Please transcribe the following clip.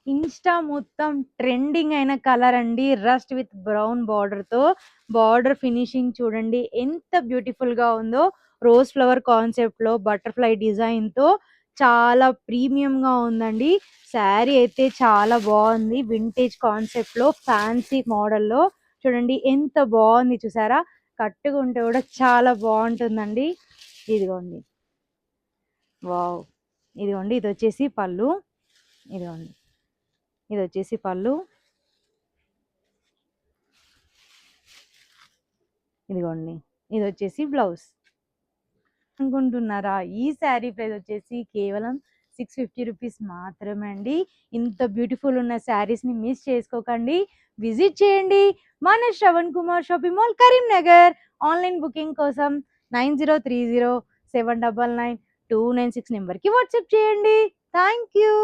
Insta మొత్తం trending అయిన colour అండి. రస్ట్ విత్ బ్రౌన్ బార్డర్‌తో బార్డర్ ఫినిషింగ్ చూడండి ఎంత బ్యూటిఫుల్‌గా ఉందో. రోజ్ ఫ్లవర్ కాన్సెప్ట్‌లో బటర్‌ఫ్లై డిజైన్‌తో చాలా ప్రీమియంగా ఉందండి. శారీ అయితే చాలా బావుంది. వింటేజ్ కాన్సెప్ట్‌లో ఫ్యాన్సీ మోడల్‌లో చూడండి ఎంత బావుంది చూసారా? కట్టుకుంటే కూడా చాలా బావుంటుందండి. ఇదిగోండి. వావ్! ఇదిగోండి ఇదొచ్చేసి పళ్ళు. ఇదిగోండి. ఇదొచ్చేసి పళ్ళు. ఇదిగోండి. ఇదొచ్చేసి బ్లౌజ్. అనుకుంటున్నారా? ఈ శారీ ప్రైస్ వచ్చేసి కేవలం 650 రూపీస్ మాత్రమే అండి. ఇంత బ్యూటిఫుల్ ఉన్న శారీస్‌ని మిస్ చేసుకోకండి. విజిట్ చేయండి. మన Shravan Kumar shopping mall Karimnagar. Online booking కోసం 9030 799 296 నెంబర్‌కి వాట్సాప్ చేయండి. Thank you.